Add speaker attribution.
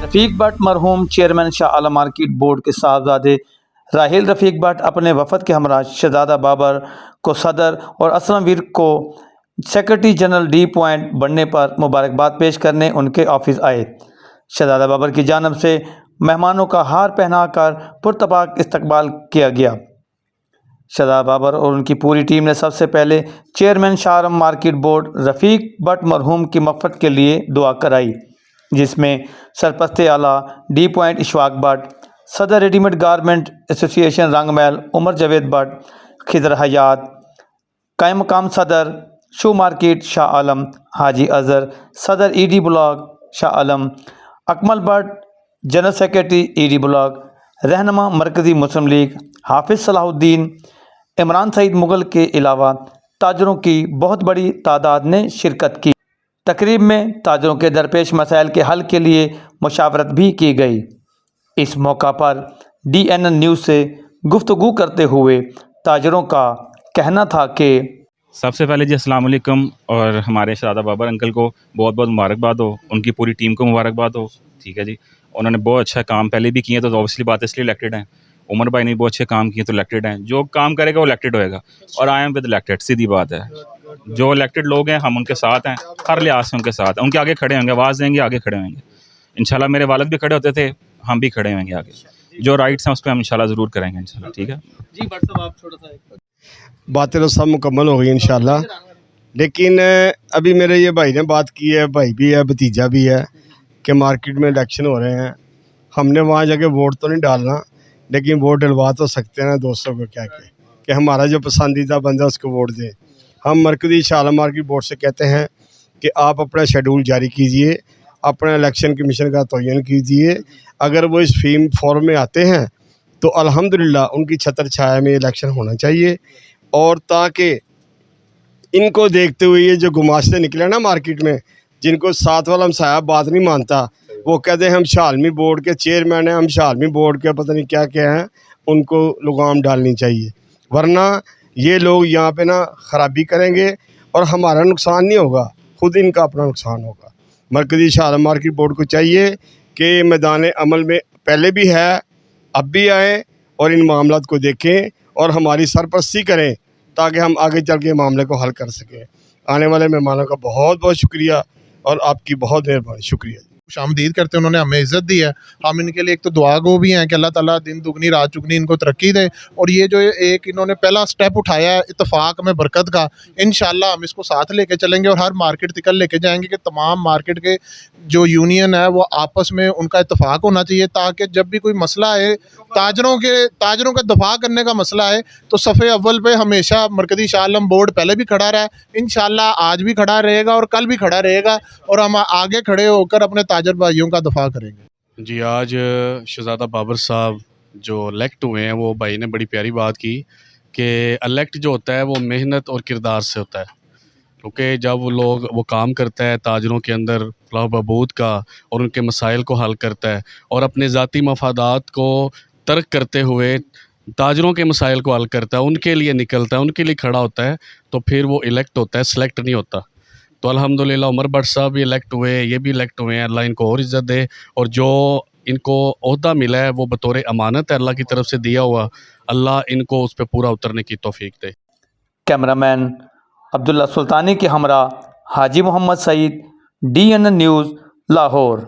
Speaker 1: रफ़ीक भट्ट मरहूम chairman Shah Alam market board के साहबजादे राहिल रफ़ीक भट्ट अपने वफ़द के हमरा शहज़ादा बाबर को सदर और असलम वीर को सेक्रेटरी जनरल डी पॉइंट बनने पर मुबारकबाद पेश करने उनके ऑफिस आए। शहज़ादा बाबर की जानब से मेहमानों का हार पहनाकर पुरतपाक इस्तकबाल किया गया। शहज़ादा बाबर और उनकी पूरी टीम ने सबसे पहले chairman Shah Alam market board रफ़ीक भट्ट मरहूम की मग़फ़रत के लिए दुआ कराई, जिसमें सरपरस्त आला डी पॉइंट इशफाक भट्ट, सदर readymade garment association Rangmahal Umar Javed Bhat, Khizar Hayat, कायम मकाम सदर शू मार्केट शाह आलम, हाजी अज़हर सदर ED block Shah Alam, Akmal Bhat general secretary ED block, रहनुमा मरकज़ी मुस्लिम लीग हाफिज़ सलाहुद्दीन, इमरान सईद मुग़ल के अलावा ताजरों की बहुत बड़ी तादाद ने शिरकत की। तकरीब में ताजरों के दरपेश मसाइल के हल के लिए मुशावरत भी की गई। इस मौका पर DNN न्यूज़ से गुफ्तगू करते हुए ताजरों का कहना था कि
Speaker 2: सबसे पहले जी अस्सलाम वालेकुम, और हमारे शहज़ादा बाबर अंकल को बहुत बहुत मुबारकबाद हो, उनकी पूरी टीम को मुबारकबाद हो। ठीक है जी, उन्होंने बहुत अच्छा काम पहले भी किए, तो ऑब्वियसली बात है इसलिए इलेक्टेड हैं। उमर भाई ने बहुत अच्छे काम किए तो इलेक्टेड हैं। जो काम करेगा वो इलेक्टेड होएगा, और आई एम विद इलेक्टेड, सीधी बात है। जो इलेक्टेड लोग हैं हम उनके साथ हैं, हर लिहाज से उनके साथ हैं, उनके आगे खड़े होंगे, आवाज़ देंगे, आगे खड़े होंगे इंशाल्लाह। मेरे वालिद भी खड़े होते थे, हम भी खड़े होंगे आगे। जो राइट्स हैं उस पर हम इंशाल्लाह ज़रूर करेंगे इंशाल्लाह। ठीक है
Speaker 3: जी भट्ट साहब, आप थोड़ा सा
Speaker 4: बातें तो सब मुकम्मल हो गई इंशाल्लाह, लेकिन अभी मेरे ये भाई ने बात की है, भाई भी है, भतीजा भी है, कि मार्केट में इलेक्शन हो रहे हैं। हमने वहाँ जाके वोट तो नहीं डालना, लेकिन वोट डलवा तो सकते हैं ना दोस्तों को क्या कि हमारा जो पसंदीदा बंदा उसको वोट दें। हम मरकज़ी शाह आलम मार्केट बोर्ड से कहते हैं कि आप अपना शेड्यूल जारी कीजिए, अपना इलेक्शन कमीशन का तयन कीजिए। अगर वो इस फॉर्म में आते हैं तो अल्हम्दुलिल्लाह उनकी छत्र छाया में इलेक्शन होना चाहिए। और ताकि इनको देखते हुए ये जो गुमाश्ते निकले ना मार्केट में, जिनको साथ वाला हमसाया बात नहीं मानता, वो कहते हैं हम शालमी बोर्ड के चेयरमैन हैं, हम शालमी बोर्ड के पता नहीं क्या क्या हैं, उनको लगाम डालनी चाहिए। वरना ये लोग यहाँ पे ना ख़राबी करेंगे और हमारा नुकसान नहीं होगा, खुद इनका अपना नुकसान होगा। मरकज़ी शाह आलम मार्केट बोर्ड को चाहिए कि मैदान अमल में पहले भी है, अब भी आएँ और इन मामलात को देखें और हमारी सरपरस्ती करें, ताकि हम आगे चल के मामले को हल कर सकें। आने वाले मेहमानों का बहुत बहुत शुक्रिया और आपकी बहुत मेहरबानी, शुक्रिया।
Speaker 5: खुशामदीद करते हैं, उन्होंने हमें इज़्ज़त दी है। हम इनके लिए एक तो दुआ गो भी हैं कि अल्लाह ताला दिन दुगनी रात चुगनी इनको तरक्की दे। और ये जो एक इन्होंने पहला स्टेप उठाया है इत्तफाक में बरकत का, इंशाल्लाह हम इसको साथ लेके चलेंगे और हर मार्केट तक लेके जाएंगे कि तमाम मार्केट के जो यूनियन है वो आपस में उनका इत्तफाक होना चाहिए, ताकि जब भी कोई मसला है ताजरों का दफा करने का मसला है तो सफ़े अव्वल पे हमेशा मरकज़ी शाह आलम बोर्ड पहले भी खड़ा रहा है, इंशाल्लाह आज भी खड़ा रहेगा और कल भी खड़ा रहेगा, और हम आगे खड़े होकर अपने ताजर भाइयों का दफा करेंगे।
Speaker 6: जी, आज शहज़ादा बाबर साहब जो इलेक्ट हुए हैं, वो भाई ने बड़ी प्यारी बात की कि इलेक्ट जो होता है वो मेहनत और किरदार से होता है। क्योंकि जब वो काम करता है ताजरों के अंदर फलाह बहबूद का और उनके मसाइल को हल करता है और अपने ज़ाती मफादात को तर्क करते हुए ताजरों के मसाइल को हल करता है, उनके लिए निकलता है, उनके लिए खड़ा होता है, तो फिर वो इलेक्ट होता है, सेलेक्ट नहीं होता। तो अल्हम्दुलिल्लाह उमर भट्ट साहब भी इलेक्ट हुए, ये भी इलेक्ट हुए हैं। अल्लाह इनको और इज़्ज़त दे, और जो इनको ओहदा मिला है वो बतौर अमानत है अल्लाह की तरफ से दिया हुआ, अल्लाह इनको उस पर पूरा उतरने की तौफीक दे।
Speaker 1: कैमरामैन अब्दुल्ला सुल्तानी के हमरा हाजी मोहम्मद सईद, DNN न्यूज़ लाहौर।